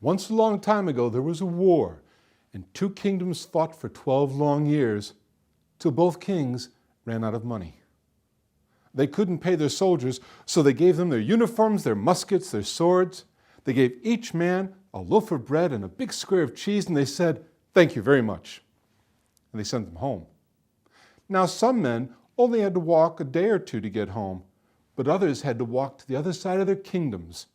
Once a long time ago, there was a war, and two kingdoms fought for 12 long years, till both kings ran out of money. They couldn't pay their soldiers, so they gave them their uniforms, their muskets, their swords. They gave each man a loaf of bread and a big square of cheese, and they said, "Thank you very much." And they sent them home. Now some men only had to walk a day or two to get home, but others had to walk to the other side of their kingdoms.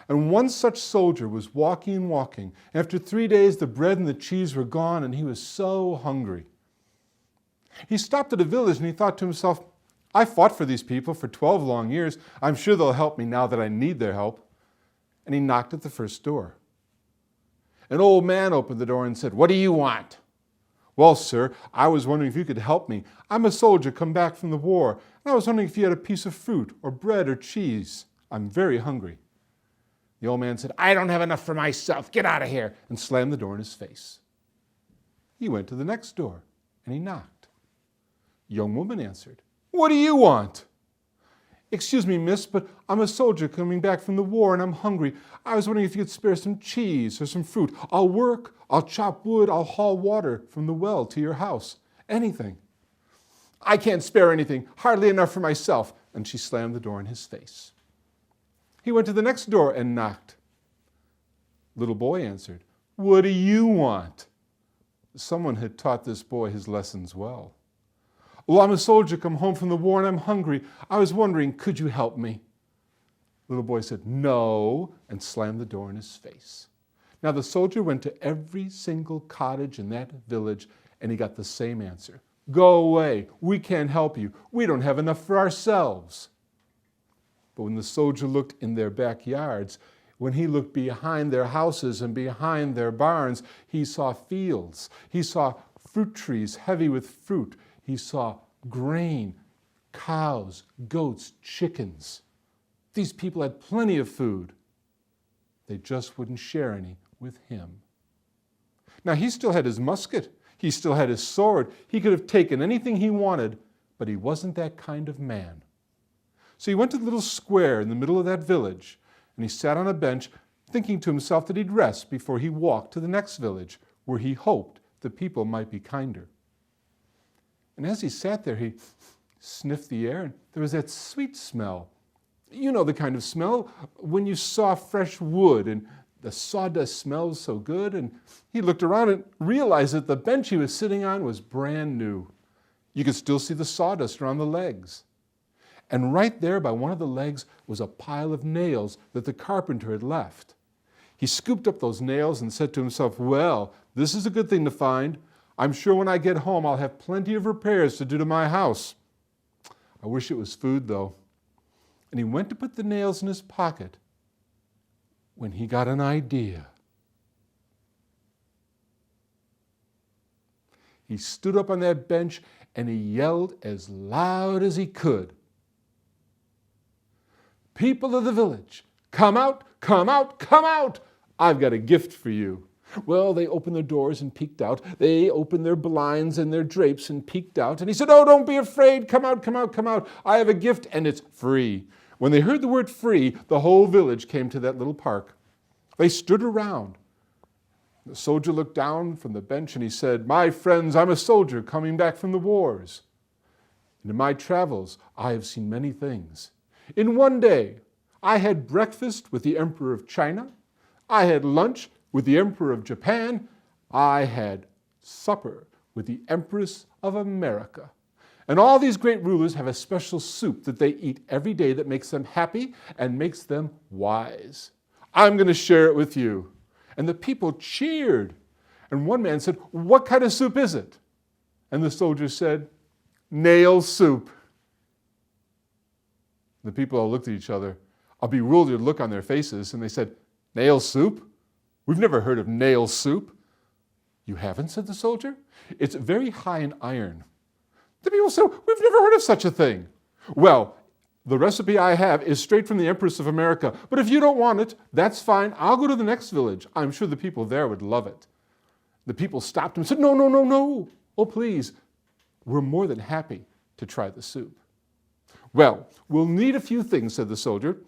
And one such soldier was walking and walking. After 3 days, the bread and the cheese were gone, and he was so hungry. He stopped at a village and he thought to himself, I fought for these people for 12 long years. I'm sure they'll help me now that I need their help. And he knocked at the first door. An old man opened the door and said, "What do you want?" "Well, sir, I was wondering if you could help me. I'm a soldier come back from the war, and I was wondering if you had a piece of fruit or bread or cheese. I'm very hungry." The old man said, "I don't have enough for myself. Get out of here," and slammed the door in his face. He went to the next door and he knocked. A young woman answered, "What do you want?" "Excuse me, miss, but I'm a soldier coming back from the war and I'm hungry. I was wondering if you could spare some cheese or some fruit. I'll work, I'll chop wood, I'll haul water from the well to your house. Anything." "I can't spare anything, hardly enough for myself," and she slammed the door in his face. He went to the next door and knocked. Little boy answered, "What do you want?" Someone had taught this boy his lessons well. "Well, I'm a soldier come home from the war and I'm hungry. I was wondering, could you help me?" Little boy said, "No," and slammed the door in his face. Now the soldier went to every single cottage in that village and he got the same answer. "Go away, we can't help you. We don't have enough for ourselves." But when the soldier looked in their backyards, when he looked behind their houses and behind their barns, he saw fields. He saw fruit trees heavy with fruit. He saw grain, cows, goats, chickens. These people had plenty of food. They just wouldn't share any with him. Now he still had his musket. He still had his sword. He could have taken anything he wanted, but he wasn't that kind of man. So he went to the little square in the middle of that village, and he sat on a bench thinking to himself that he'd rest before he walked to the next village, where he hoped the people might be kinder. And as he sat there, he sniffed the air, and there was that sweet smell. You know the kind of smell when you saw fresh wood, and the sawdust smells so good. And he looked around and realized that the bench he was sitting on was brand new. You could still see the sawdust around the legs. And right there by one of the legs was a pile of nails that the carpenter had left. He scooped up those nails and said to himself, "Well, this is a good thing to find. I'm sure when I get home I'll have plenty of repairs to do to my house. I wish it was food, though." And he went to put the nails in his pocket when he got an idea. He stood up on that bench and he yelled as loud as he could, "People of the village, come out, come out, come out! I've got a gift for you." Well, they opened their doors and peeked out. They opened their blinds and their drapes and peeked out. And he said, "Oh, don't be afraid. Come out, come out, come out. I have a gift and it's free." When they heard the word free, the whole village came to that little park. They stood around. The soldier looked down from the bench and he said, "My friends, I'm a soldier coming back from the wars. And in my travels, I have seen many things. In one day, I had breakfast with the Emperor of China. I had lunch with the Emperor of Japan. I had supper with the Empress of America. And all these great rulers have a special soup that they eat every day that makes them happy and makes them wise. I'm going to share it with you." And the people cheered. And one man said, "What kind of soup is it?" And the soldier said, "Nail soup." The people all looked at each other, a bewildered look on their faces, and they said, "Nail soup? We've never heard of nail soup." "You haven't?" said the soldier. "It's very high in iron." The people said, "We've never heard of such a thing." "Well, the recipe I have is straight from the Empress of America, but if you don't want it, that's fine. I'll go to the next village. I'm sure the people there would love it." The people stopped him and said, "No, no, no, no. Oh, please. We're more than happy to try the soup." "Well, we'll need a few things," said the soldier.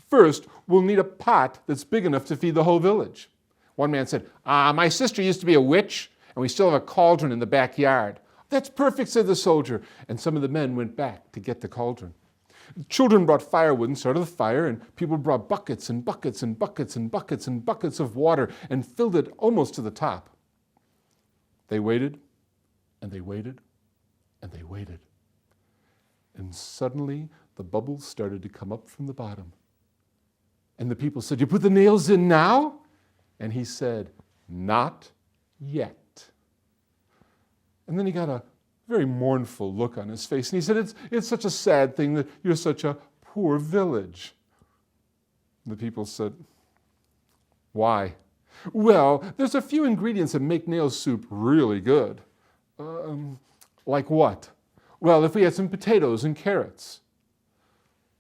"First, we'll need a pot that's big enough to feed the whole village. One man said, my sister used to be a witch, and we still have a cauldron in the backyard. That's perfect, said the soldier. And some of the men went back to get the cauldron. Children brought firewood and started the fire, and people brought buckets and buckets and buckets and buckets and buckets of water and filled it almost to the top. They waited, and they waited, and they waited. And suddenly, the bubbles started to come up from the bottom. And the people said, you put the nails in now? And he said, not yet. And then he got a very mournful look on his face. And he said, it's such a sad thing that you're such a poor village. The people said, why? Well, there's a few ingredients that make nail soup really good. Like what? Well, if we had some potatoes and carrots.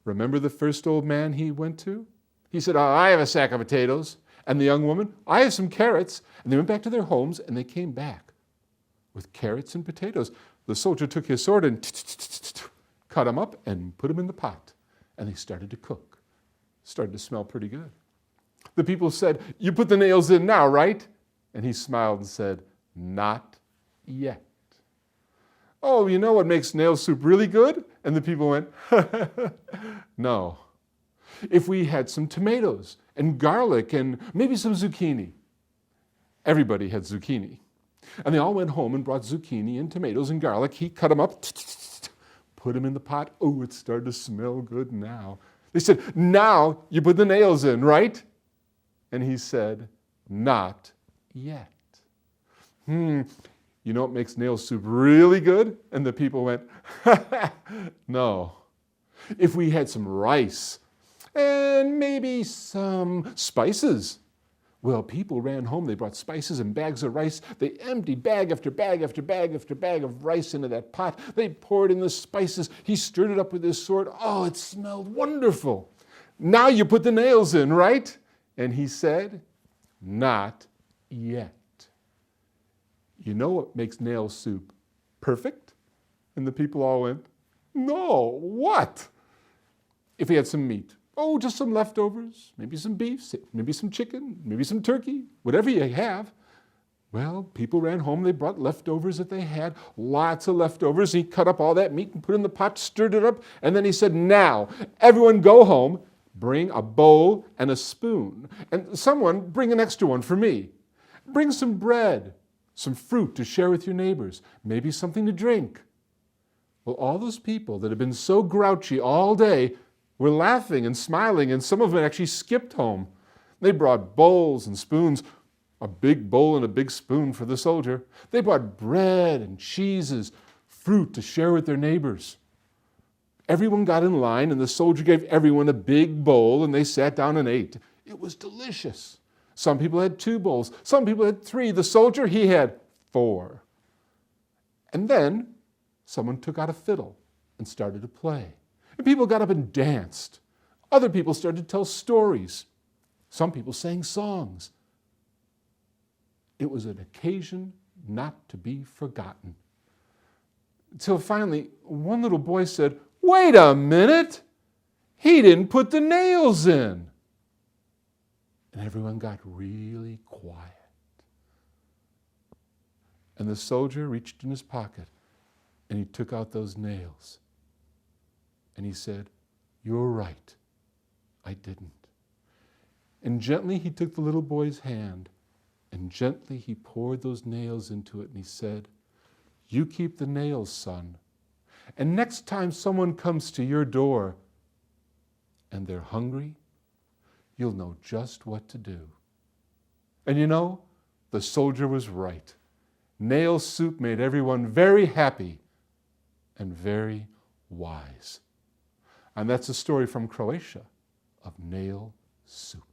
Remember the first old man he went to? He said, I have a sack of potatoes. And the young woman, I have some carrots. And they went back to their homes, and they came back with carrots and potatoes. The soldier took his sword and cut them up and put them in the pot. And they started to cook. Started to smell pretty good. The people said, you put the nails in now, right? And he smiled and said, not yet. Oh, you know what makes nail soup really good? And the people went, no. If we had some tomatoes and garlic and maybe some zucchini. Everybody had zucchini. And they all went home and brought zucchini and tomatoes and garlic. He cut them up, put them in the pot. Oh, it started to smell good now. They said, now you put the nails in, right? And he said, not yet. You know what makes nail soup really good? And the people went, no. If we had some rice and maybe some spices. Well, people ran home. They brought spices and bags of rice. They emptied bag after bag after bag after bag of rice into that pot. They poured in the spices. He stirred it up with his sword. Oh, it smelled wonderful. Now you put the nails in, right? And he said, not yet. You know what makes nail soup perfect? And the people all went, no, what? If we had some meat. Oh, just some leftovers, maybe some beef, maybe some chicken, maybe some turkey, whatever you have. Well, people ran home, they brought leftovers that they had, lots of leftovers. He cut up all that meat and put it in the pot, stirred it up, and then he said, now, everyone go home, bring a bowl and a spoon, and someone bring an extra one for me. Bring some bread, some fruit to share with your neighbors, maybe something to drink. Well, all those people that had been so grouchy all day were laughing and smiling, and some of them actually skipped home. They brought bowls and spoons, a big bowl and a big spoon for the soldier. They brought bread and cheeses, fruit to share with their neighbors. Everyone got in line, and the soldier gave everyone a big bowl, and they sat down and ate. It was delicious. Some people had 2 bowls. Some people had 3. The soldier, he had 4. And then someone took out a fiddle and started to play. And people got up and danced. Other people started to tell stories. Some people sang songs. It was an occasion not to be forgotten. Until finally, one little boy said, wait a minute, he didn't put the nails in. And everyone got really quiet. And the soldier reached in his pocket and he took out those nails. And he said, you're right, I didn't. And gently he took the little boy's hand and gently he poured those nails into it and he said, you keep the nails, son. And next time someone comes to your door and they're hungry, you'll know just what to do. And you know, the soldier was right. Nail soup made everyone very happy and very wise. And that's a story from Croatia of nail soup.